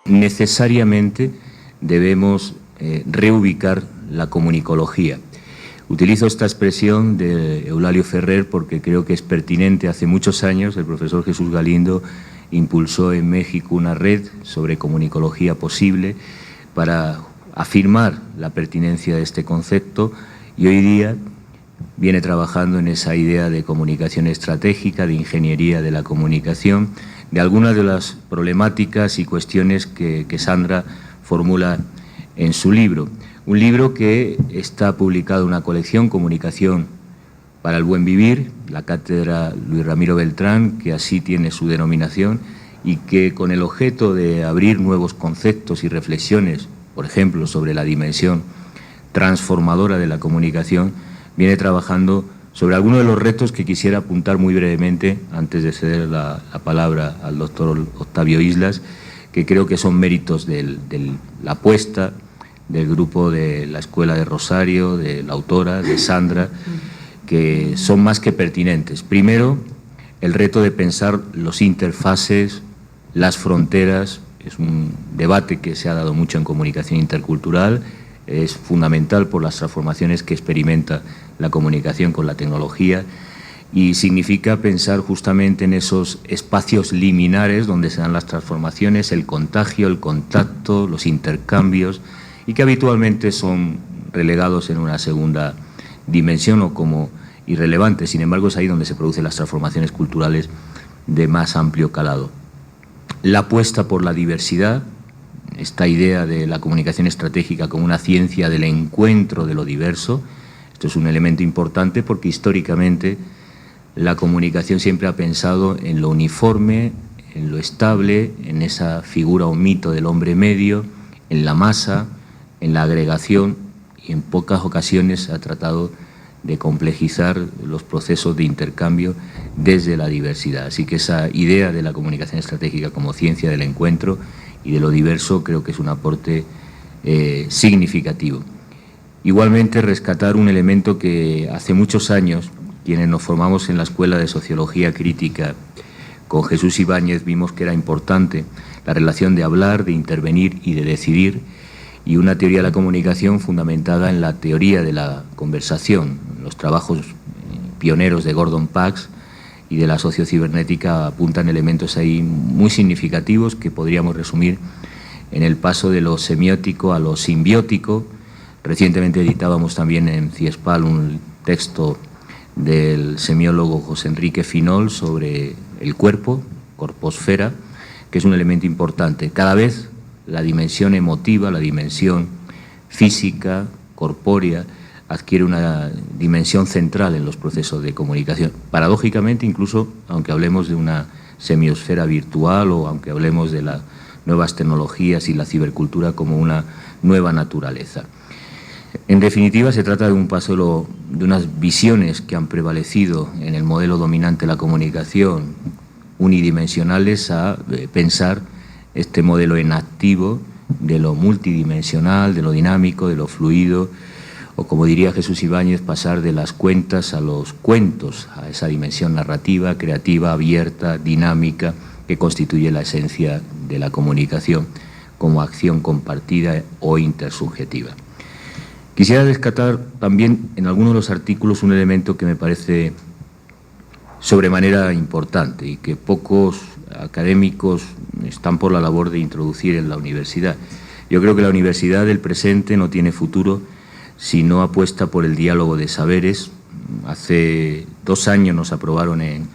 necesariamente debemos reubicar la comunicología. Utilizo esta expresión de Eulalio Ferrer porque creo que es pertinente. Hace muchos años el profesor Jesús Galindo impulsó en México una red sobre comunicología posible para afirmar la pertinencia de este concepto, y hoy día viene trabajando en esa idea de comunicación estratégica, de ingeniería de la comunicación, de algunas de las problemáticas y cuestiones que Sandra formula en su libro. Un libro que está publicado en una colección, Comunicación para el Buen Vivir, la Cátedra Luis Ramiro Beltrán, que así tiene su denominación, y que con el objeto de abrir nuevos conceptos y reflexiones, por ejemplo, sobre la dimensión transformadora de la comunicación, viene trabajando sobre algunos de los retos que quisiera apuntar muy brevemente antes de ceder la palabra al doctor Octavio Islas, que creo que son méritos de la apuesta del grupo de la Escuela de Rosario, de la autora, de Sandra, que son más que pertinentes. Primero, el reto de pensar los interfaces, las fronteras. Es un debate que se ha dado mucho en comunicación intercultural, es fundamental por las transformaciones que experimenta la comunicación con la tecnología, y significa pensar justamente en esos espacios liminares donde se dan las transformaciones, el contagio, el contacto, los intercambios, y que habitualmente son relegados en una segunda dimensión o como irrelevantes. Sin embargo, es ahí donde se producen las transformaciones culturales de más amplio calado. La apuesta por la diversidad, esta idea de la comunicación estratégica como una ciencia del encuentro de lo diverso. Esto es un elemento importante porque históricamente la comunicación siempre ha pensado en lo uniforme, en lo estable, en esa figura o mito del hombre medio, en la masa, en la agregación, y en pocas ocasiones ha tratado de complejizar los procesos de intercambio desde la diversidad. Así que esa idea de la comunicación estratégica como ciencia del encuentro y de lo diverso creo que es un aporte significativo. Igualmente, rescatar un elemento que hace muchos años, quienes nos formamos en la Escuela de Sociología Crítica con Jesús Ibáñez, vimos que era importante la relación de hablar, de intervenir y de decidir, y una teoría de la comunicación fundamentada en la teoría de la conversación. Los trabajos pioneros de Gordon Pax y de la sociocibernética apuntan elementos ahí muy significativos que podríamos resumir en el paso de lo semiótico a lo simbiótico. Recientemente editábamos también en CIESPAL un texto del semiólogo José Enrique Finol sobre el cuerpo, corposfera, que es un elemento importante. Cada vez la dimensión emotiva, la dimensión física, corpórea, adquiere una dimensión central en los procesos de comunicación. Paradójicamente, incluso aunque hablemos de una semiosfera virtual o aunque hablemos de las nuevas tecnologías y la cibercultura como una nueva naturaleza. En definitiva, se trata de un paso de unas visiones que han prevalecido en el modelo dominante de la comunicación, unidimensionales, a pensar este modelo en activo de lo multidimensional, de lo dinámico, de lo fluido, o como diría Jesús Ibáñez, pasar de las cuentas a los cuentos, a esa dimensión narrativa, creativa, abierta, dinámica, que constituye la esencia de la comunicación como acción compartida o intersubjetiva. Quisiera rescatar también en algunos de los artículos un elemento que me parece sobremanera importante y que pocos académicos están por la labor de introducir en la universidad. Yo creo que la universidad del presente no tiene futuro si no apuesta por el diálogo de saberes. Hace 2 años nos aprobaron en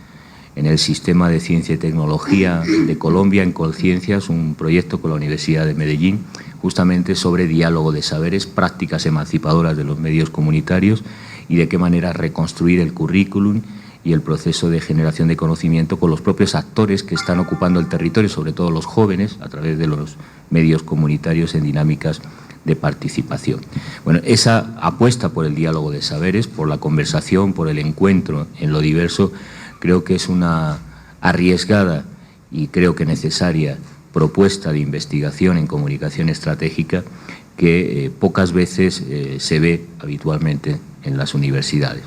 el Sistema de Ciencia y Tecnología de Colombia, en Colciencias, un proyecto con la Universidad de Medellín, justamente sobre diálogo de saberes, prácticas emancipadoras de los medios comunitarios y de qué manera reconstruir el currículum y el proceso de generación de conocimiento con los propios actores que están ocupando el territorio, sobre todo los jóvenes, a través de los medios comunitarios en dinámicas de participación. Bueno, esa apuesta por el diálogo de saberes, por la conversación, por el encuentro en lo diverso, creo que es una arriesgada y creo que necesaria propuesta de investigación en comunicación estratégica que pocas veces se ve habitualmente en las universidades.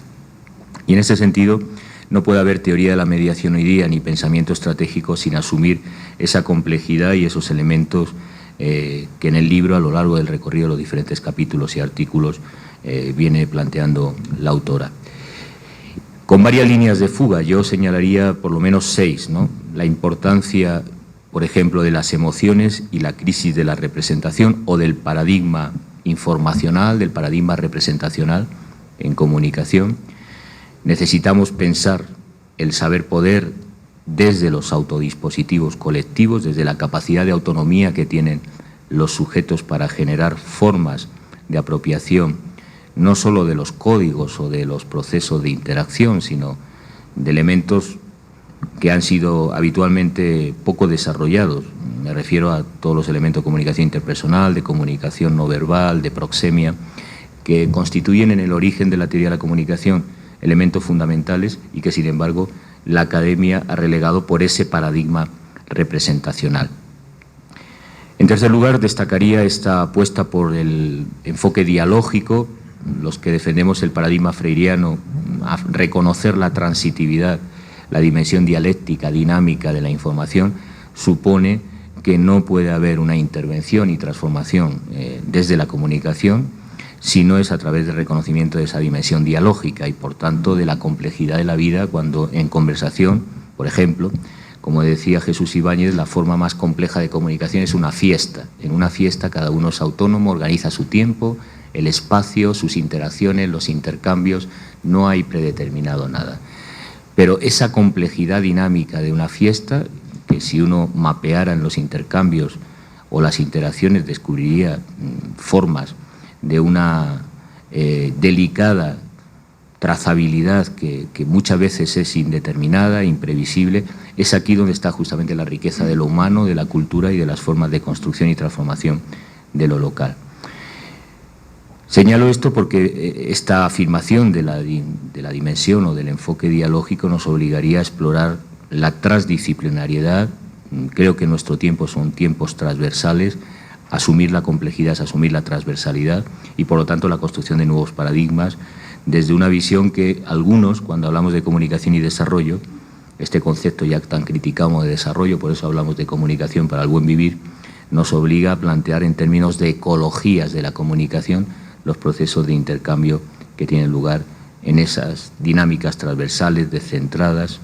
Y en ese sentido, No puede haber teoría de la mediación hoy día ni pensamiento estratégico sin asumir esa complejidad y esos elementos que en el libro, a lo largo del recorrido de los diferentes capítulos y artículos, viene planteando la autora. Con varias líneas de fuga, yo señalaría por lo menos 6, ¿no? La importancia, por ejemplo, de las emociones y la crisis de la representación o del paradigma informacional, del paradigma representacional en comunicación. Necesitamos pensar el saber poder desde los autodispositivos colectivos, desde la capacidad de autonomía que tienen los sujetos para generar formas de apropiación, no solo de los códigos o de los procesos de interacción, sino de elementos que han sido habitualmente poco desarrollados. Me refiero a todos los elementos de comunicación interpersonal, de comunicación no verbal, de proxemia, que constituyen en el origen de la teoría de la comunicación elementos fundamentales y que, sin embargo, la academia ha relegado por ese paradigma representacional. En tercer lugar, destacaría esta apuesta por el enfoque dialógico, los que defendemos el paradigma freiriano, a reconocer la transitividad, la dimensión dialéctica, dinámica de la información, supone que no puede haber una intervención y transformación desde la comunicación si no es a través del reconocimiento de esa dimensión dialógica y, por tanto, de la complejidad de la vida cuando en conversación, por ejemplo, como decía Jesús Ibáñez, la forma más compleja de comunicación es una fiesta. En una fiesta cada uno es autónomo, organiza su tiempo, el espacio, sus interacciones, los intercambios, no hay predeterminado nada. Pero esa complejidad dinámica de una fiesta, que si uno mapeara en los intercambios o las interacciones descubriría formas de una delicada trazabilidad que muchas veces es indeterminada, imprevisible, es aquí donde está justamente la riqueza de lo humano, de la cultura y de las formas de construcción y transformación de lo local. Señalo esto porque esta afirmación de la dimensión o del enfoque dialógico nos obligaría a explorar la transdisciplinariedad. Creo que en nuestro tiempo son tiempos transversales. Asumir la complejidad es asumir la transversalidad y, por lo tanto, la construcción de nuevos paradigmas desde una visión que algunos, cuando hablamos de comunicación y desarrollo, este concepto ya tan criticado de desarrollo, por eso hablamos de comunicación para el buen vivir, nos obliga a plantear en términos de ecologías de la comunicación los procesos de intercambio que tienen lugar en esas dinámicas transversales, descentradas,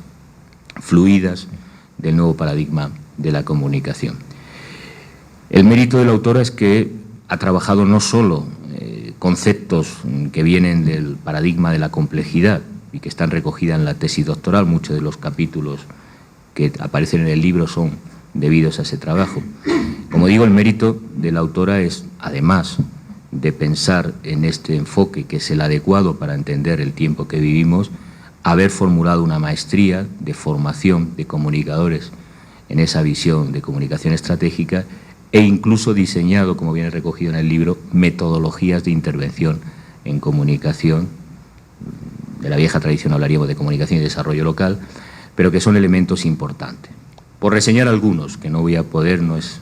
fluidas del nuevo paradigma de la comunicación. El mérito de la autora es que ha trabajado no solo conceptos que vienen del paradigma de la complejidad y que están recogidas en la tesis doctoral, muchos de los capítulos que aparecen en el libro son debidos a ese trabajo. Como digo, el mérito de la autora es, además de pensar en este enfoque que es el adecuado para entender el tiempo que vivimos, haber formulado una maestría de formación de comunicadores en esa visión de comunicación estratégica e incluso diseñado, como viene recogido en el libro, metodologías de intervención en comunicación. De la vieja tradición hablaríamos de comunicación y desarrollo local, pero que son elementos importantes. Por reseñar algunos, que no voy a poder, no es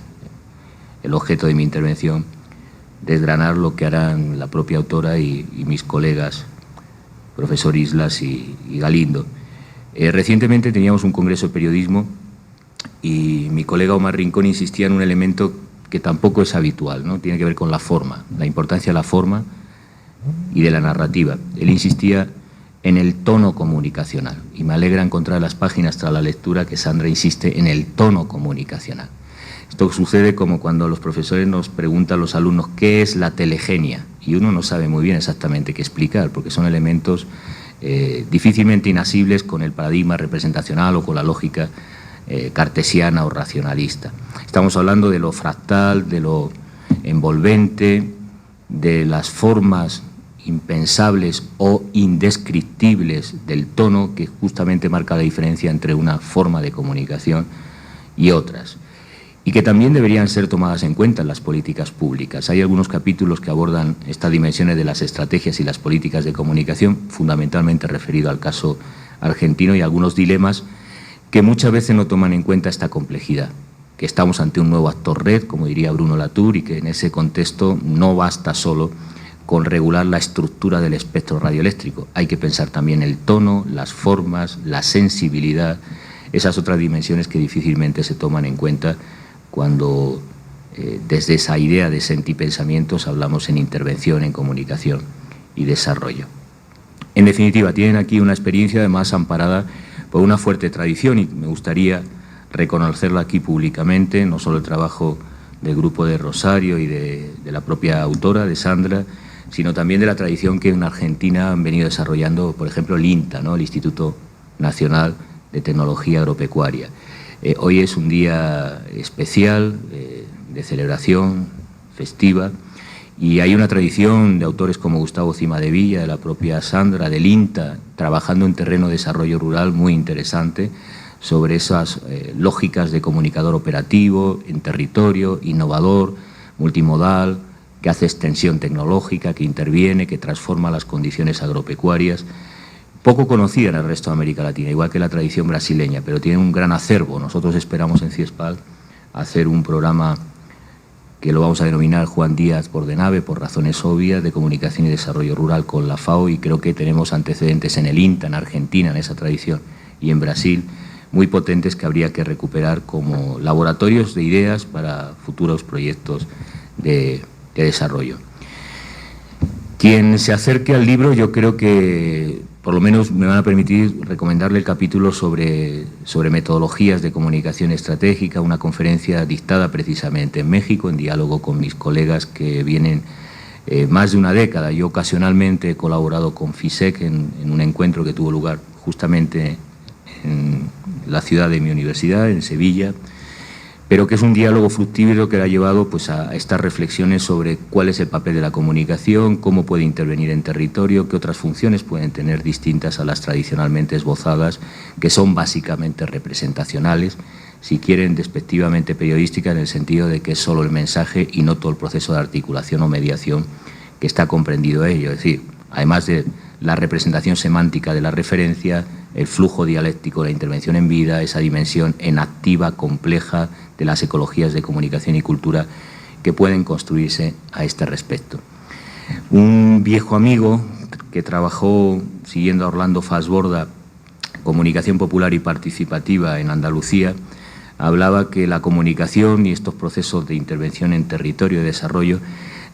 el objeto de mi intervención, desgranar lo que harán la propia autora y mis colegas, profesor Islas y Galindo. Recientemente teníamos un congreso de periodismo y mi colega Omar Rincón insistía en un elemento que tampoco es habitual, ¿no? Tiene que ver con la forma, la importancia de la forma y de la narrativa. Él insistía en el tono comunicacional y me alegra encontrar en las páginas tras la lectura que Sandra insiste en el tono comunicacional. Esto sucede como cuando los profesores nos preguntan a los alumnos qué es la telegenia y uno no sabe muy bien exactamente qué explicar porque son elementos difícilmente inasibles con el paradigma representacional o con la lógica cartesiana o racionalista. Estamos hablando de lo fractal, de lo envolvente, de las formas impensables o indescriptibles del tono que justamente marca la diferencia entre una forma de comunicación y otras, y que también deberían ser tomadas en cuenta en las políticas públicas. Hay algunos capítulos que abordan estas dimensiones de las estrategias y las políticas de comunicación, fundamentalmente referido al caso argentino, y algunos dilemas que muchas veces no toman en cuenta esta complejidad, que estamos ante un nuevo actor red, como diría Bruno Latour, y que en ese contexto no basta solo con regular la estructura del espectro radioeléctrico. Hay que pensar también el tono, las formas, la sensibilidad, esas otras dimensiones que difícilmente se toman en cuenta cuando desde esa idea de sentipensamientos hablamos en intervención, en comunicación y desarrollo. En definitiva, tienen aquí una experiencia además amparada por una fuerte tradición y me gustaría reconocerla aquí públicamente, no solo el trabajo del grupo de Rosario y de la propia autora, de Sandra, sino también de la tradición que en Argentina han venido desarrollando, por ejemplo, el INTA, ¿no?, el Instituto Nacional de Tecnología Agropecuaria. Hoy es un día especial, de celebración, festiva, y hay una tradición de autores como Gustavo Cimadevilla, de la propia Sandra, del INTA, trabajando en terreno de desarrollo rural muy interesante sobre esas lógicas de comunicador operativo, en territorio, innovador, multimodal, que hace extensión tecnológica, que interviene, que transforma las condiciones agropecuarias, poco conocida en el resto de América Latina, igual que la tradición brasileña, pero tiene un gran acervo. Nosotros esperamos en CIESPAL hacer un programa que lo vamos a denominar Juan Díaz por Denave, por razones obvias, de comunicación y desarrollo rural con la FAO, y creo que tenemos antecedentes en el INTA, en Argentina, en esa tradición, y en Brasil, muy potentes que habría que recuperar como laboratorios de ideas para futuros proyectos de desarrollo. Quien se acerque al libro, yo creo que por lo menos me van a permitir recomendarle el capítulo sobre metodologías de comunicación estratégica, una conferencia dictada precisamente en México, en diálogo con mis colegas que vienen más de una década. Yo ocasionalmente he colaborado con FISEC en un encuentro que tuvo lugar justamente en la ciudad de mi universidad, en Sevilla, pero que es un diálogo fructífero que ha llevado pues, a estas reflexiones sobre cuál es el papel de la comunicación, cómo puede intervenir en territorio, qué otras funciones pueden tener distintas a las tradicionalmente esbozadas, que son básicamente representacionales, si quieren despectivamente periodísticas, en el sentido de que es solo el mensaje y no todo el proceso de articulación o mediación que está comprendido ello. Es decir, además de la representación semántica de la referencia, el flujo dialéctico, la intervención en vida, esa dimensión en activa, compleja, de las ecologías de comunicación y cultura que pueden construirse a este respecto. Un viejo amigo que trabajó siguiendo a Orlando Fassborda, comunicación popular y participativa en Andalucía, hablaba que la comunicación y estos procesos de intervención en territorio de desarrollo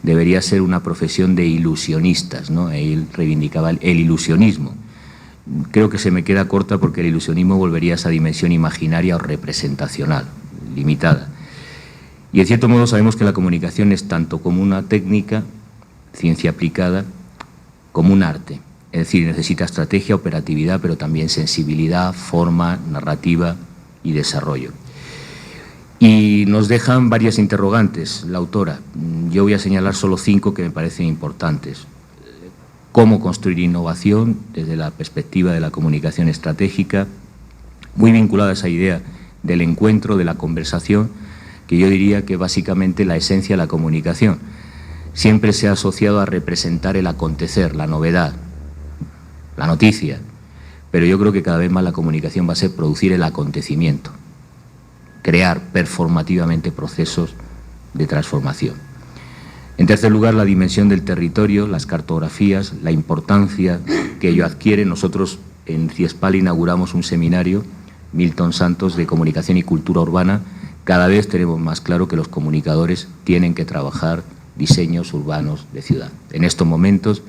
debería ser una profesión de ilusionistas, ¿no? Él reivindicaba el ilusionismo. Creo que se me queda corta porque el ilusionismo volvería a esa dimensión imaginaria o representacional, limitada. Y en cierto modo sabemos que la comunicación es tanto como una técnica, ciencia aplicada, como un arte. Es decir, necesita estrategia, operatividad, pero también sensibilidad, forma, narrativa y desarrollo. Y nos dejan varias interrogantes la autora. Yo voy a señalar solo 5 que me parecen importantes. Cómo construir innovación desde la perspectiva de la comunicación estratégica, muy vinculada a esa idea del encuentro, de la conversación, que yo diría que básicamente la esencia de la comunicación siempre se ha asociado a representar el acontecer, la novedad, la noticia, pero yo creo que cada vez más la comunicación va a ser producir el acontecimiento, crear performativamente procesos de transformación. En tercer lugar, la dimensión del territorio, las cartografías, la importancia que ello adquiere. Nosotros en CIESPAL inauguramos un seminario, Milton Santos, de comunicación y cultura urbana. Cada vez tenemos más claro que los comunicadores tienen que trabajar diseños urbanos de ciudad. En estos momentos,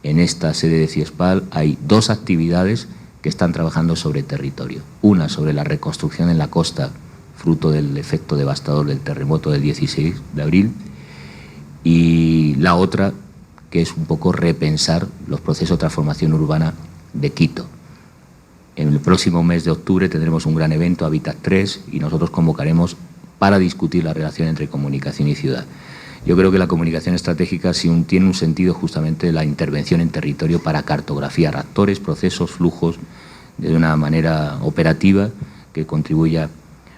en esta sede de CIESPAL, hay 2 actividades que están trabajando sobre territorio. Una sobre la reconstrucción en la costa, fruto del efecto devastador del terremoto del 16 de abril, y la otra, que es un poco repensar los procesos de transformación urbana de Quito. En el próximo mes de octubre tendremos un gran evento, Habitat 3, y nosotros convocaremos para discutir la relación entre comunicación y ciudad. Yo creo que la comunicación estratégica tiene un sentido justamente de la intervención en territorio para cartografiar actores, procesos, flujos, de una manera operativa que contribuya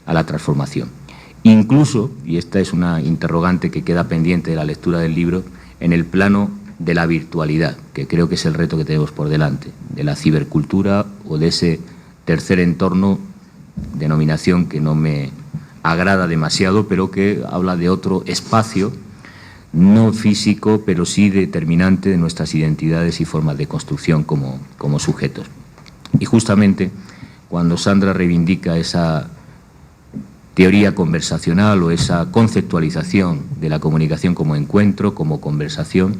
a la transformación. Incluso, y esta es una interrogante que queda pendiente de la lectura del libro, en el plano de la virtualidad, que creo que es el reto que tenemos por delante, de la cibercultura o de ese tercer entorno, denominación que no me agrada demasiado, pero que habla de otro espacio no físico, pero sí determinante de nuestras identidades y formas de construcción como sujetos. Y justamente cuando Sandra reivindica esa teoría conversacional o esa conceptualización de la comunicación como encuentro, como conversación,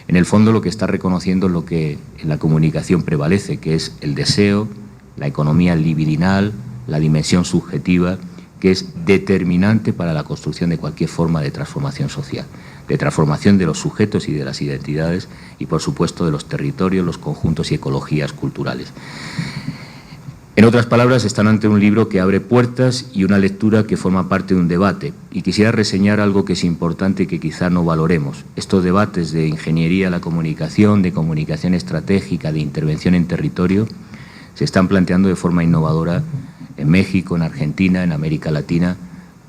en el fondo lo que está reconociendo es lo que en la comunicación prevalece, que es el deseo, la economía libidinal, la dimensión subjetiva, que es determinante para la construcción de cualquier forma de transformación social, de transformación de los sujetos y de las identidades y, por supuesto, de los territorios, los conjuntos y ecologías culturales. En otras palabras, están ante un libro que abre puertas y una lectura que forma parte de un debate. Y quisiera reseñar algo que es importante y que quizá no valoremos. Estos debates de ingeniería a la comunicación, de comunicación estratégica, de intervención en territorio, se están planteando de forma innovadora en México, en Argentina, en América Latina.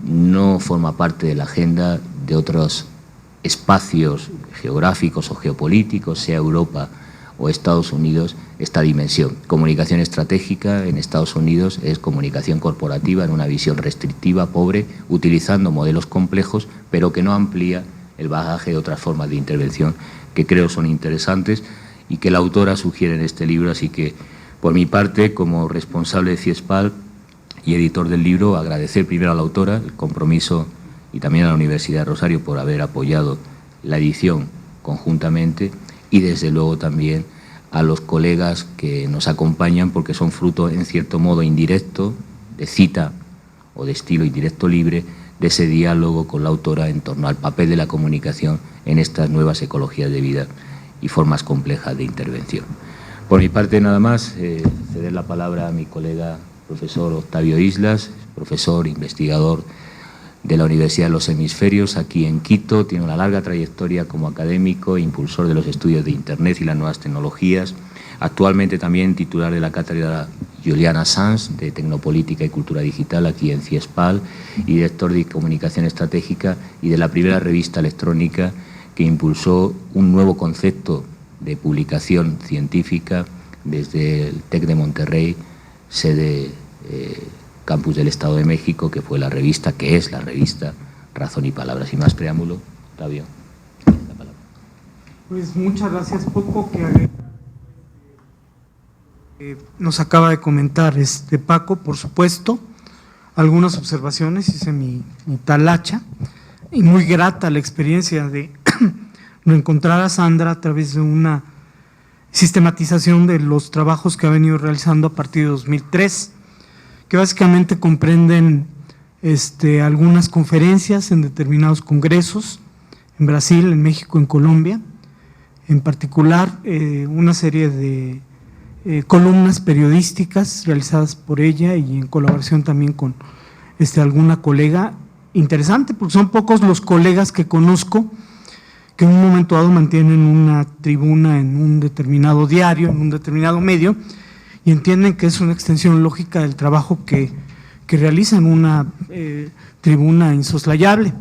No forma parte de la agenda de otros espacios geográficos o geopolíticos, sea Europa o Estados Unidos, esta dimensión. Comunicación estratégica en Estados Unidos es comunicación corporativa en una visión restrictiva, pobre, utilizando modelos complejos, pero que no amplía el bagaje de otras formas de intervención que creo son interesantes y que la autora sugiere en este libro. Así que, por mi parte, como responsable de CIESPAL y editor del libro, agradecer primero a la autora el compromiso y también a la Universidad de Rosario por haber apoyado la edición conjuntamente, y desde luego también a los colegas que nos acompañan, porque son fruto, en cierto modo indirecto, de cita o de estilo indirecto libre, de ese diálogo con la autora en torno al papel de la comunicación en estas nuevas ecologías de vida y formas complejas de intervención. Por mi parte, nada más, ceder la palabra a mi colega profesor Octavio Islas, profesor, investigador de la Universidad de los Hemisferios, aquí en Quito. Tiene una larga trayectoria como académico e impulsor de los estudios de Internet y las nuevas tecnologías. Actualmente también titular de la cátedra Juliana Sanz de Tecnopolítica y Cultura Digital aquí en CIESPAL, y director de Comunicación Estratégica y de la primera revista electrónica que impulsó un nuevo concepto de publicación científica desde el TEC de Monterrey, sede Campus del Estado de México, que fue la revista, que es la revista Razón y Palabra. Sin más preámbulo, Octavio, la palabra. Pues muchas gracias. Poco que agregar. Nos acaba de comentar Paco, por supuesto, algunas observaciones, hice mi talacha, y muy grata la experiencia de reencontrar a Sandra a través de una sistematización de los trabajos que ha venido realizando a partir de 2003, que básicamente comprenden algunas conferencias en determinados congresos, en Brasil, en México, en Colombia, en particular una serie de columnas periodísticas realizadas por ella y en colaboración también con alguna colega. Interesante, porque son pocos los colegas que conozco que en un momento dado mantienen una tribuna en un determinado diario, en un determinado medio, y entienden que es una extensión lógica del trabajo que realizan, una tribuna insoslayable.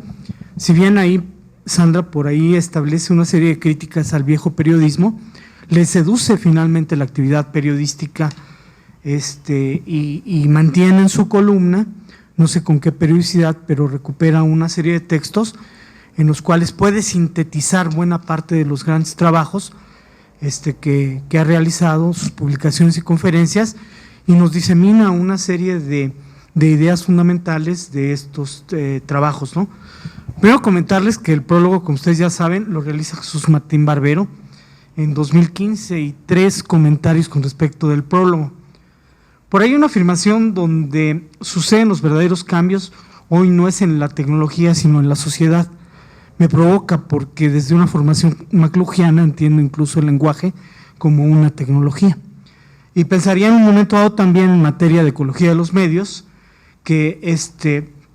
Si bien ahí Sandra por ahí establece una serie de críticas al viejo periodismo, le seduce finalmente la actividad periodística y mantiene en su columna, no sé con qué periodicidad, pero recupera una serie de textos en los cuales puede sintetizar buena parte de los grandes trabajos que ha realizado, sus publicaciones y conferencias, y nos disemina una serie de ideas fundamentales de estos trabajos, ¿no? Primero comentarles que el prólogo, como ustedes ya saben, lo realiza Jesús Martín Barbero en 2015 y 3 comentarios con respecto del prólogo. Por ahí una afirmación donde suceden los verdaderos cambios, hoy no es en la tecnología sino en la sociedad. Me provoca porque desde una formación maclugiana entiendo incluso el lenguaje como una tecnología. Y pensaría en un momento dado también en materia de ecología de los medios, que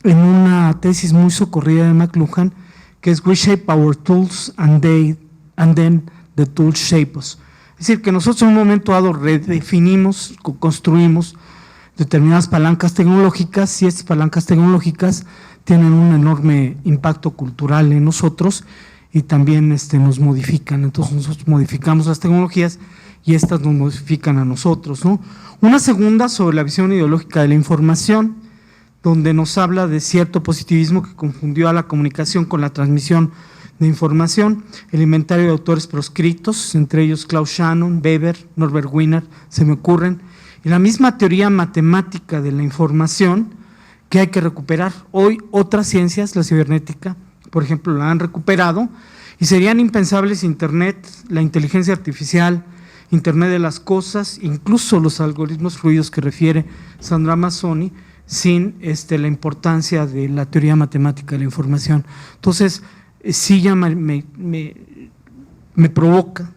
en una tesis muy socorrida de McLuhan, que es We shape our tools and then the tools shape us. Es decir, que nosotros en un momento dado redefinimos, construimos determinadas palancas tecnológicas, y estas palancas tecnológicas tienen un enorme impacto cultural en nosotros y también nos modifican. Entonces nosotros modificamos las tecnologías y estas nos modifican a nosotros, ¿no? Una segunda sobre la visión ideológica de la información, donde nos habla de cierto positivismo que confundió a la comunicación con la transmisión de información, el inventario de autores proscritos, entre ellos Klaus Shannon, Weber, Norbert Wiener, se me ocurren, y la misma teoría matemática de la información que hay que recuperar. Hoy otras ciencias, la cibernética, por ejemplo, la han recuperado, y serían impensables Internet, la inteligencia artificial, Internet de las cosas, incluso los algoritmos fluidos que refiere Sandra Mazzoni, sin la importancia de la teoría matemática de la información. Entonces, sí ya me provoca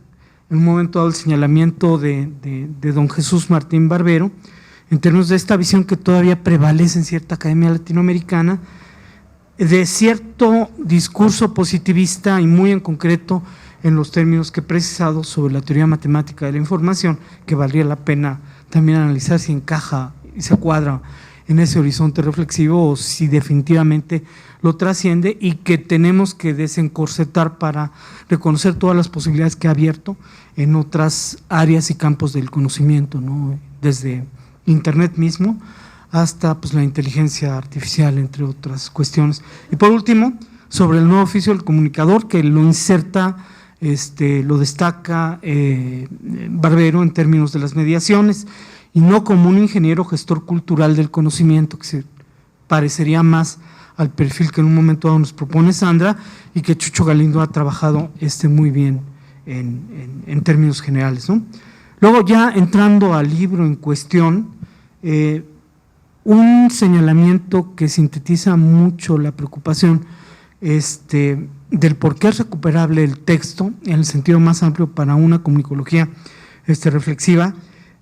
en un momento dado el señalamiento de don Jesús Martín Barbero, en términos de esta visión que todavía prevalece en cierta academia latinoamericana, de cierto discurso positivista y muy en concreto en los términos que he precisado sobre la teoría matemática de la información, que valdría la pena también analizar si encaja y se cuadra en ese horizonte reflexivo o si definitivamente lo trasciende, y que tenemos que desencorsetar para reconocer todas las posibilidades que ha abierto en otras áreas y campos del conocimiento, ¿no? Desde Internet mismo hasta pues la inteligencia artificial, entre otras cuestiones. Y por último, sobre el nuevo oficio del comunicador, que lo inserta, lo destaca Barbero en términos de las mediaciones, y no como un ingeniero gestor cultural del conocimiento, que se parecería más al perfil que en un momento dado nos propone Sandra, y que Chucho Galindo ha trabajado muy bien en términos generales, ¿no? Luego, ya entrando al libro en cuestión, un señalamiento que sintetiza mucho la preocupación del por qué es recuperable el texto en el sentido más amplio para una comunicología reflexiva,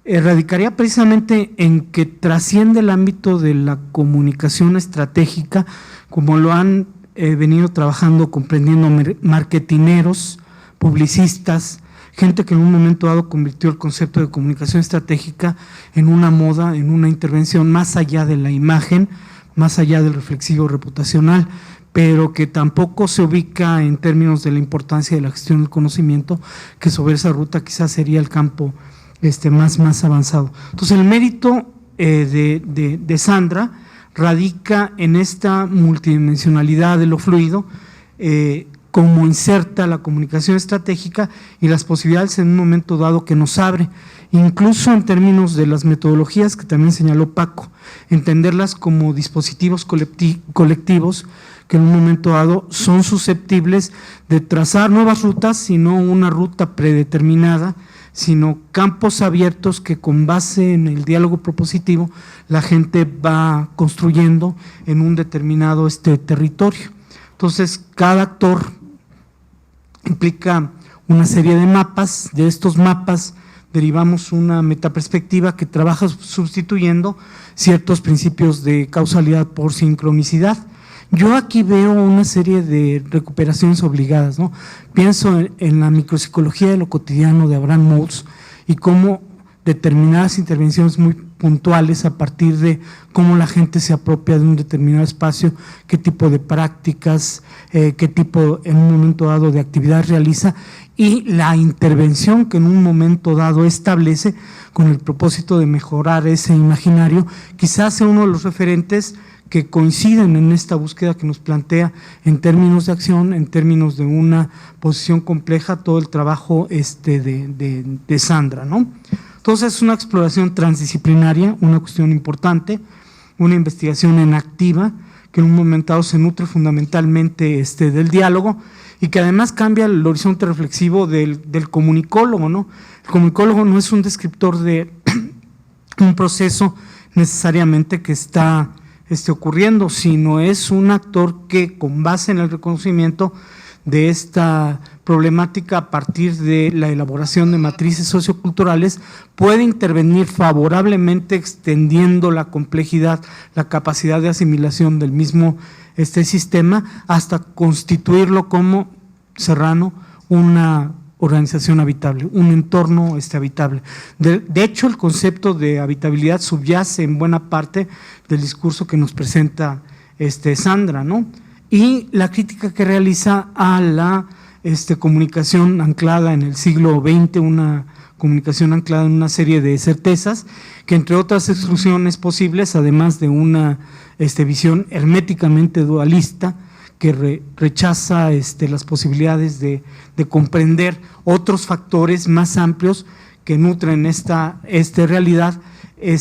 radicaría precisamente en que trasciende el ámbito de la comunicación estratégica, como lo han venido trabajando, comprendiendo marketineros, publicistas, gente que en un momento dado convirtió el concepto de comunicación estratégica en una moda, en una intervención más allá de la imagen, más allá del reflexivo reputacional, pero que tampoco se ubica en términos de la importancia de la gestión del conocimiento, que sobre esa ruta quizás sería el campo más avanzado. Entonces, el mérito de Sandra radica en esta multidimensionalidad de lo fluido, como inserta la comunicación estratégica y las posibilidades en un momento dado que nos abre, incluso en términos de las metodologías que también señaló Paco, entenderlas como dispositivos colectivos que en un momento dado son susceptibles de trazar nuevas rutas, sino una ruta predeterminada, sino campos abiertos que con base en el diálogo propositivo la gente va construyendo en un determinado territorio. Entonces, cada actor implica una serie de mapas, de estos mapas derivamos una metaperspectiva que trabaja sustituyendo ciertos principios de causalidad por sincronicidad. Yo aquí veo una serie de recuperaciones obligadas, ¿no? Pienso en la micropsicología de lo cotidiano de Abraham Moulds y cómo determinadas intervenciones muy puntuales a partir de cómo la gente se apropia de un determinado espacio, qué tipo de prácticas, qué tipo en un momento dado de actividad realiza, y la intervención que en un momento dado establece con el propósito de mejorar ese imaginario, quizás sea uno de los referentes que coinciden en esta búsqueda que nos plantea en términos de acción, en términos de una posición compleja, todo el trabajo de Sandra, ¿no? Entonces, es una exploración transdisciplinaria, una cuestión importante, una investigación en activa, que en un momento dado se nutre fundamentalmente del diálogo y que además cambia el horizonte reflexivo del comunicólogo, ¿no? El comunicólogo no es un descriptor de un proceso necesariamente que está ocurriendo, sino es un actor que, con base en el reconocimiento de esta problemática a partir de la elaboración de matrices socioculturales, puede intervenir favorablemente extendiendo la complejidad, la capacidad de asimilación del mismo sistema hasta constituirlo como, Serrano, una organización habitable, un entorno habitable. De hecho, el concepto de habitabilidad subyace en buena parte del discurso que nos presenta Sandra, ¿no? Y la crítica que realiza a la comunicación anclada en el siglo XX, una comunicación anclada en una serie de certezas, que entre otras exclusiones posibles, además de una visión herméticamente dualista, que rechaza las posibilidades de comprender otros factores más amplios que nutren esta realidad,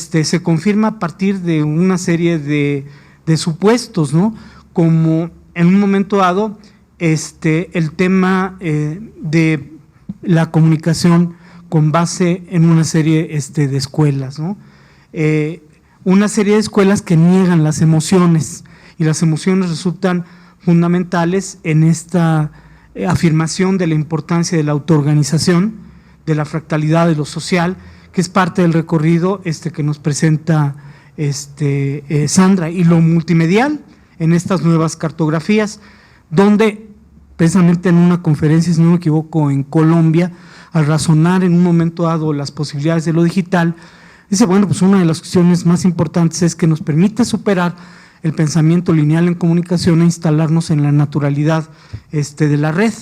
se confirma a partir de una serie de supuestos, ¿no? Como en un momento dado el tema de la comunicación con base en una serie de escuelas, ¿no? Una serie de escuelas que niegan las emociones, y las emociones resultan fundamentales en esta afirmación de la importancia de la autoorganización, de la fractalidad de lo social, que es parte del recorrido que nos presenta Sandra, y lo multimedial en estas nuevas cartografías, donde precisamente en una conferencia, si no me equivoco, en Colombia, al razonar en un momento dado las posibilidades de lo digital, dice, bueno, pues una de las cuestiones más importantes es que nos permite superar el pensamiento lineal en comunicación e instalarnos en la naturalidad de la red,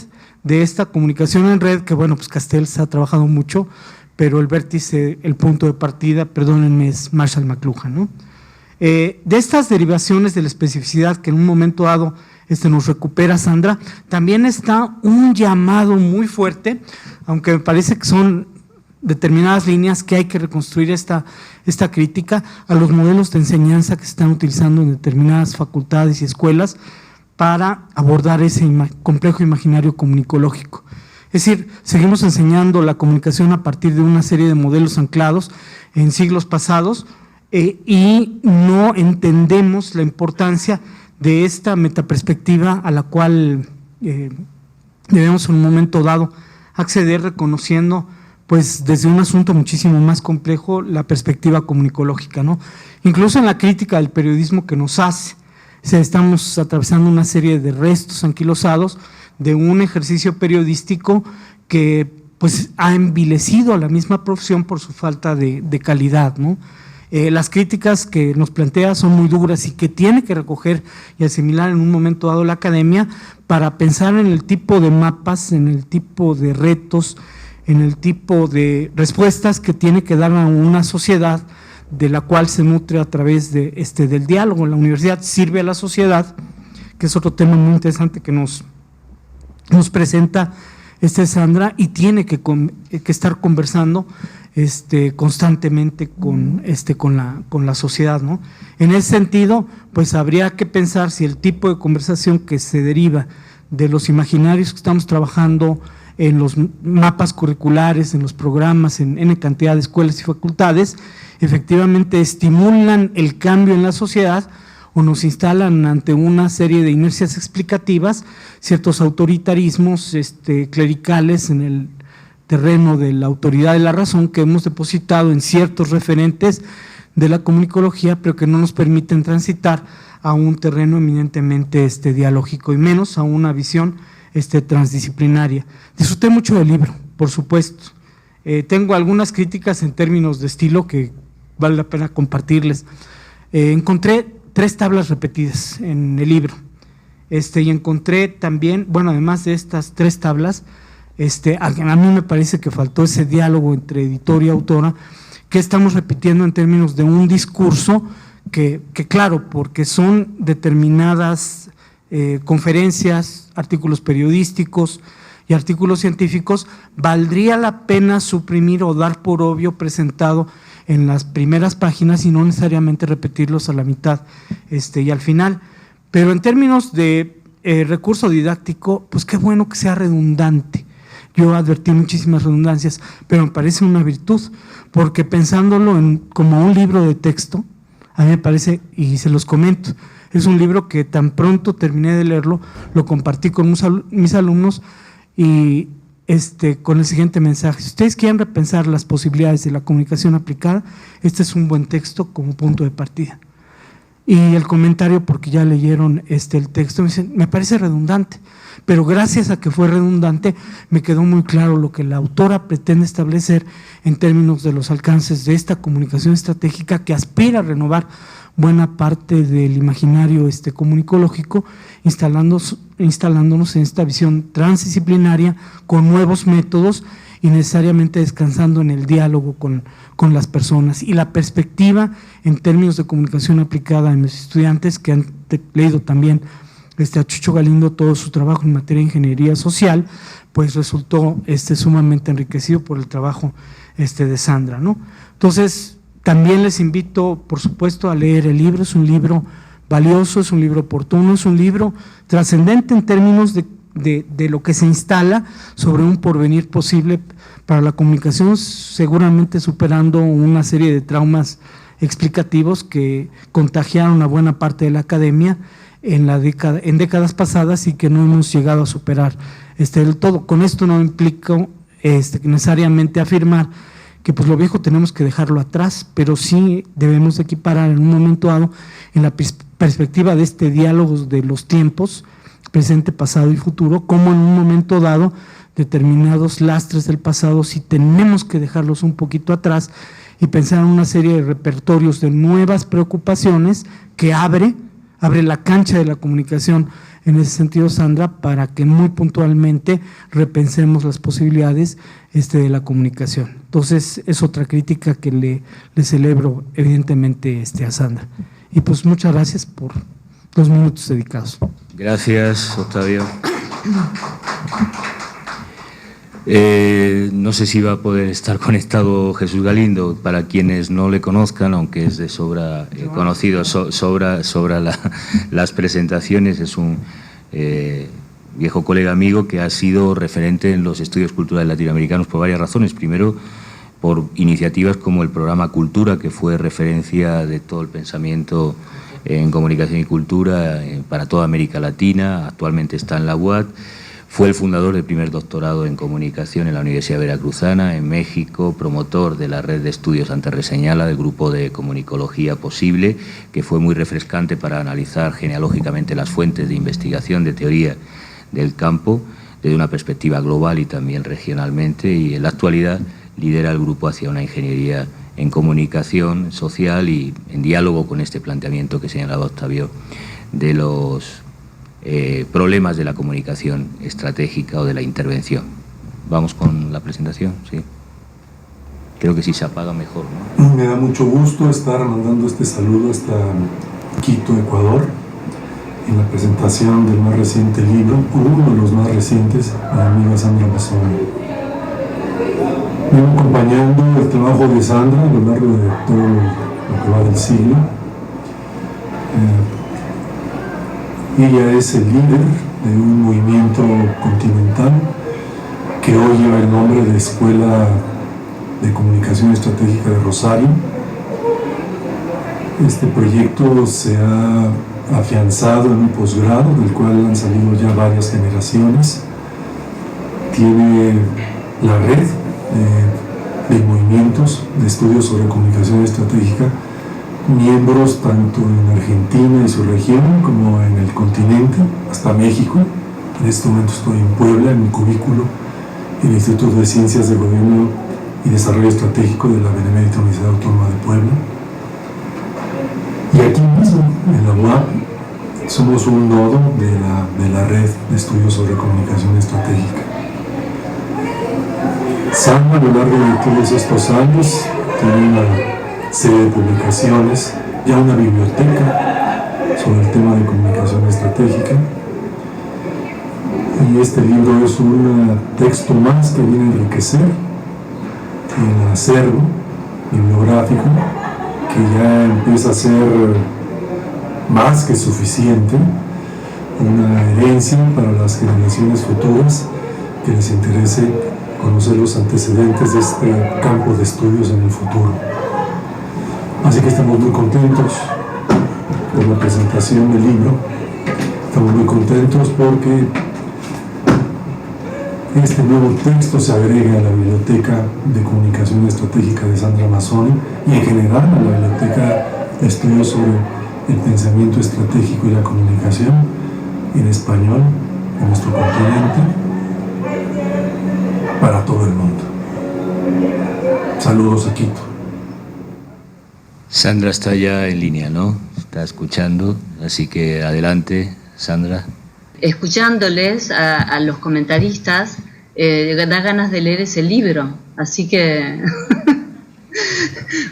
de esta comunicación en red, que bueno, pues Castells ha trabajado mucho, pero el vértice, el punto de partida, perdónenme, es Marshall McLuhan, ¿no? De estas derivaciones de la especificidad que en un momento dado nos recupera Sandra, también está un llamado muy fuerte, aunque me parece que son determinadas líneas que hay que reconstruir esta crítica a los modelos de enseñanza que se están utilizando en determinadas facultades y escuelas para abordar ese complejo imaginario comunicológico. Es decir, seguimos enseñando la comunicación a partir de una serie de modelos anclados en siglos pasados y no entendemos la importancia de esta metaperspectiva a la cual debemos en un momento dado acceder, reconociendo pues desde un asunto muchísimo más complejo la perspectiva comunicológica, ¿no? Incluso en la crítica del periodismo que nos hace, estamos atravesando una serie de restos anquilosados de un ejercicio periodístico que pues ha envilecido a la misma profesión por su falta de calidad, ¿no? Las críticas que nos plantea son muy duras y que tiene que recoger y asimilar en un momento dado la academia para pensar en el tipo de mapas, en el tipo de retos, en el tipo de respuestas que tiene que dar a una sociedad de la cual se nutre a través del diálogo. La universidad sirve a la sociedad, que es otro tema muy interesante que nos presenta Sandra, y tiene que estar conversando constantemente con la sociedad, ¿no? En ese sentido, pues habría que pensar si el tipo de conversación que se deriva de los imaginarios que estamos trabajando en los mapas curriculares, en los programas, en N cantidad de escuelas y facultades, efectivamente estimulan el cambio en la sociedad o nos instalan ante una serie de inercias explicativas, ciertos autoritarismos clericales en el terreno de la autoridad de la razón que hemos depositado en ciertos referentes de la comunicología, pero que no nos permiten transitar a un terreno eminentemente dialógico y menos a una visión transdisciplinaria. Disfruté mucho del libro, por supuesto. Tengo algunas críticas en términos de estilo que vale la pena compartirles. Encontré 3 tablas repetidas en el libro, y encontré también, bueno, además de estas 3 tablas, a mí me parece que faltó ese diálogo entre editor y autora, que estamos repitiendo en términos de un discurso que claro, porque son determinadas conferencias, artículos periodísticos y artículos científicos, valdría la pena suprimir o dar por obvio presentado en las primeras páginas y no necesariamente repetirlos a la mitad y al final. Pero en términos de recurso didáctico, pues qué bueno que sea redundante. Yo advertí muchísimas redundancias, pero me parece una virtud, porque pensándolo como un libro de texto, a mí me parece, y se los comento, es un libro que tan pronto terminé de leerlo, lo compartí con mis alumnos y con el siguiente mensaje: si ustedes quieren repensar las posibilidades de la comunicación aplicada, este es un buen texto como punto de partida. Y el comentario, porque ya leyeron el texto, me dicen, me parece redundante, pero gracias a que fue redundante me quedó muy claro lo que la autora pretende establecer en términos de los alcances de esta comunicación estratégica que aspira a renovar buena parte del imaginario comunicológico, instalándonos en esta visión transdisciplinaria con nuevos métodos y necesariamente descansando en el diálogo con las personas. Y la perspectiva en términos de comunicación aplicada en los estudiantes que han leído también a Chucho Galindo todo su trabajo en materia de ingeniería social, pues resultó sumamente enriquecido por el trabajo de Sandra, ¿no? Entonces, también les invito, por supuesto, a leer el libro. Es un libro valioso, es un libro oportuno, es un libro trascendente en términos de lo que se instala sobre un porvenir posible para la comunicación, seguramente superando una serie de traumas explicativos que contagiaron a buena parte de la academia en décadas pasadas y que no hemos llegado a superar del todo. Con esto no implico necesariamente afirmar que pues lo viejo tenemos que dejarlo atrás, pero sí debemos equiparar en un momento dado en la perspectiva de este diálogo de los tiempos, presente, pasado y futuro, como en un momento dado determinados lastres del pasado sí tenemos que dejarlos un poquito atrás y pensar en una serie de repertorios de nuevas preocupaciones que abre la cancha de la comunicación en ese sentido, Sandra, para que muy puntualmente repensemos las posibilidades de la comunicación. Entonces, es otra crítica que le celebro evidentemente a Sandra. Y pues muchas gracias por los minutos dedicados. Gracias, Octavio. No sé si va a poder estar conectado Jesús Galindo. Para quienes no le conozcan, aunque es de sobra conocido, sobra las presentaciones, es un viejo colega amigo que ha sido referente en los estudios culturales latinoamericanos por varias razones. Primero, por iniciativas como el programa Cultura, que fue referencia de todo el pensamiento en comunicación y cultura para toda América Latina. Actualmente está en la UAT. Fue el fundador del primer doctorado en comunicación en la Universidad Veracruzana, en México, promotor de la red de estudios Anterreseñala, del grupo de comunicología posible, que fue muy refrescante para analizar genealógicamente las fuentes de investigación de teoría del campo desde una perspectiva global y también regionalmente, y en la actualidad lidera el grupo hacia una ingeniería en comunicación social y en diálogo con este planteamiento que señalaba Octavio de los problemas de la comunicación estratégica o de la intervención. Vamos con la presentación, sí. Creo que sí se apaga mejor, ¿no? Me da mucho gusto estar mandando este saludo hasta Quito, Ecuador, en la presentación del más reciente libro, uno de los más recientes, a la amiga Sandra Mazzoni. Vengo acompañando el trabajo de Sandra a lo largo de todo lo que va del siglo. Ella es el líder de un movimiento continental que hoy lleva el nombre de Escuela de Comunicación Estratégica de Rosario. Este proyecto se ha afianzado en un posgrado del cual han salido ya varias generaciones. Tiene la red de movimientos de estudios sobre comunicación estratégica, miembros tanto en Argentina y su región como en el continente, hasta México. En este momento estoy en Puebla, en mi cubículo, en el Instituto de Ciencias de Gobierno y Desarrollo Estratégico de la Benemérita Universidad Autónoma de Puebla. Y aquí mismo, en la UAP, somos un nodo de la red de estudios sobre comunicación estratégica. Sandra, a lo largo de todos estos años, tiene una serie de publicaciones, ya una biblioteca sobre el tema de comunicación estratégica. Y este libro es un texto más que viene a enriquecer el acervo bibliográfico, que ya empieza a ser más que suficiente, una herencia para las generaciones futuras que les interese conocer los antecedentes de este campo de estudios en el futuro. Así que estamos muy contentos por la presentación del libro, estamos muy contentos porque este nuevo texto se agrega a la Biblioteca de Comunicación Estratégica de Sandra Mazzoni y en general a la Biblioteca de Estudios sobre el Pensamiento Estratégico y la Comunicación en español en nuestro continente para todo el mundo. Saludos a Quito. Sandra está ya en línea, ¿no? Está escuchando, así que adelante, Sandra. Escuchándoles a los comentaristas, da ganas de leer ese libro, así que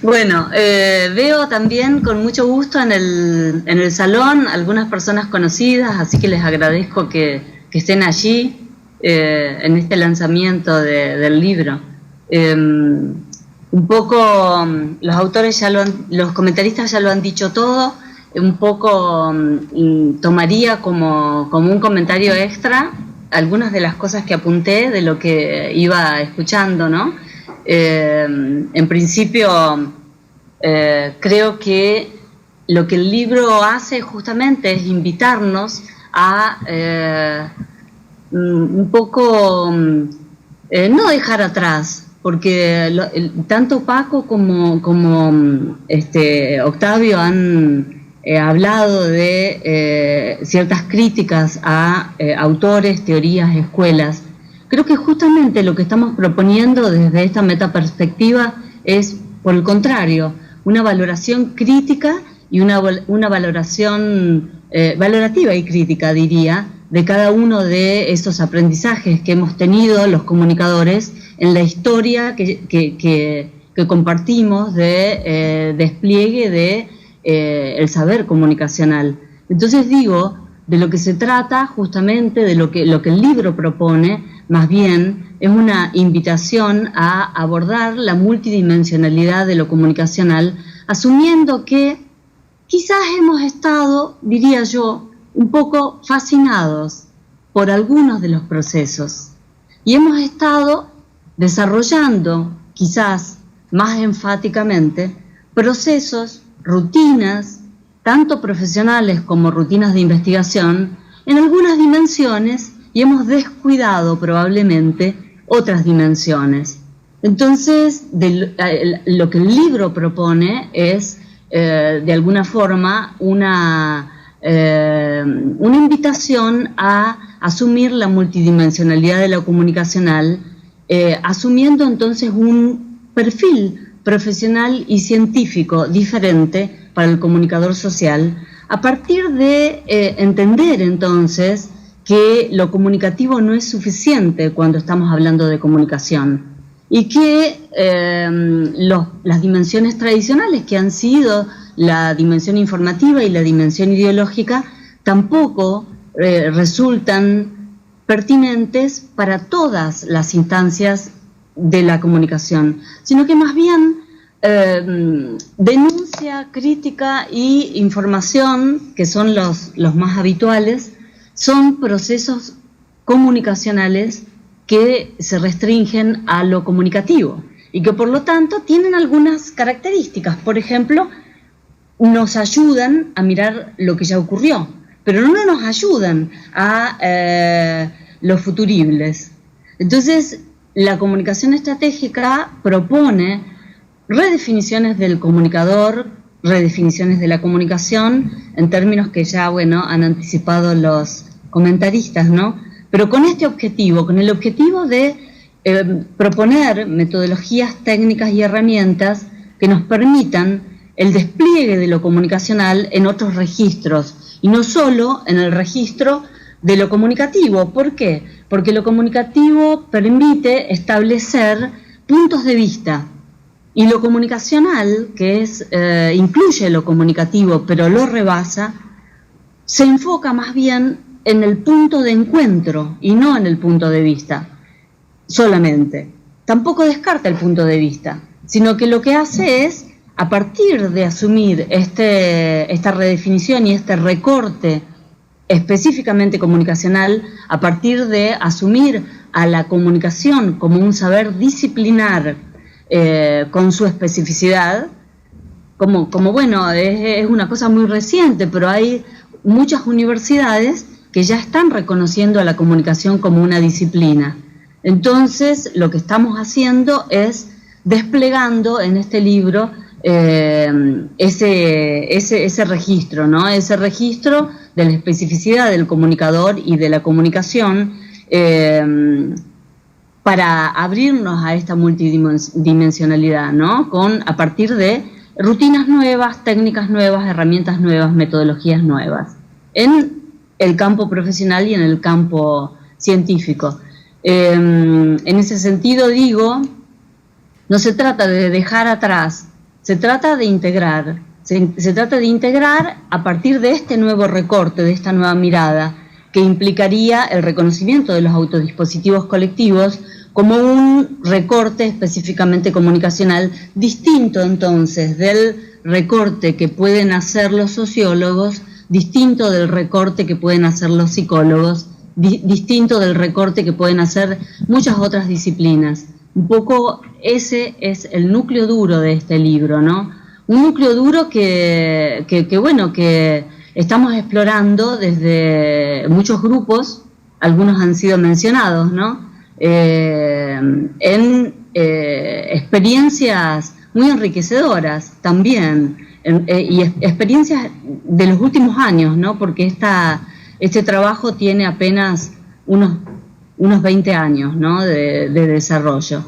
Bueno, veo también con mucho gusto en el salón algunas personas conocidas, así que les agradezco que estén allí en este lanzamiento del libro. Un poco los autores los comentaristas ya lo han dicho todo. Un poco tomaría como un comentario extra algunas de las cosas que apunté de lo que iba escuchando, ¿no? En principio, creo que lo que el libro hace justamente es invitarnos a un poco no dejar atrás, porque tanto Paco como Octavio han hablado de ciertas críticas a autores, teorías, escuelas. Creo que justamente lo que estamos proponiendo desde esta metaperspectiva es, por el contrario, una valoración crítica y una valoración valorativa y crítica, diría, de cada uno de esos aprendizajes que hemos tenido los comunicadores en la historia que compartimos de despliegue de el saber comunicacional. Entonces digo, de lo que se trata justamente, de lo que el libro propone, más bien es una invitación a abordar la multidimensionalidad de lo comunicacional, asumiendo que quizás hemos estado, diría yo, un poco fascinados por algunos de los procesos y hemos estado desarrollando, quizás más enfáticamente, procesos, rutinas, tanto profesionales como rutinas de investigación, en algunas dimensiones, y hemos descuidado probablemente otras dimensiones. Entonces, lo que el libro propone es, de alguna forma, una invitación a asumir la multidimensionalidad de lo comunicacional, asumiendo entonces un perfil profesional y científico diferente para el comunicador social, a partir de entender entonces que lo comunicativo no es suficiente cuando estamos hablando de comunicación y que las dimensiones tradicionales, que han sido la dimensión informativa y la dimensión ideológica, tampoco resultan pertinentes para todas las instancias de la comunicación, sino que más bien denuncia, crítica y información, que son los más habituales, son procesos comunicacionales que se restringen a lo comunicativo y que por lo tanto tienen algunas características. Por ejemplo, nos ayudan a mirar lo que ya ocurrió, pero no nos ayudan a los futuribles. Entonces, la comunicación estratégica propone redefiniciones del comunicador, redefiniciones de la comunicación, en términos que ya, han anticipado los comentaristas, ¿no? Pero con este objetivo, con el objetivo de proponer metodologías, técnicas y herramientas que nos permitan el despliegue de lo comunicacional en otros registros, y no solo en el registro de lo comunicativo. ¿Por qué? Porque lo comunicativo permite establecer puntos de vista, y lo comunicacional, que incluye lo comunicativo pero lo rebasa, se enfoca más bien en el punto de encuentro y no en el punto de vista solamente. Tampoco descarta el punto de vista, sino que lo que hace es, a partir de asumir esta redefinición y este recorte específicamente comunicacional, a partir de asumir a la comunicación como un saber disciplinar con su especificidad, es una cosa muy reciente, pero hay muchas universidades que ya están reconociendo a la comunicación como una disciplina. Entonces, lo que estamos haciendo es desplegando en este libro ese registro, ¿no? Ese registro de la especificidad del comunicador y de la comunicación, para abrirnos a esta multidimensionalidad, ¿no? A partir de rutinas nuevas, técnicas nuevas, herramientas nuevas, metodologías nuevas, en el campo profesional y en el campo científico. En ese sentido digo No se trata de dejar atrás, se trata de integrar. Se trata de integrar a partir de este nuevo recorte, de esta nueva mirada, que implicaría el reconocimiento de los autodispositivos colectivos como un recorte específicamente comunicacional, distinto entonces del recorte que pueden hacer los sociólogos, distinto del recorte que pueden hacer los psicólogos, distinto del recorte que pueden hacer muchas otras disciplinas. Un poco ese es el núcleo duro de este libro, ¿no? Un núcleo duro que estamos explorando desde muchos grupos, algunos han sido mencionados, ¿no? En experiencias muy enriquecedoras también, y experiencias de los últimos años, ¿no? Porque este trabajo tiene apenas unos 20 años, ¿no? de desarrollo.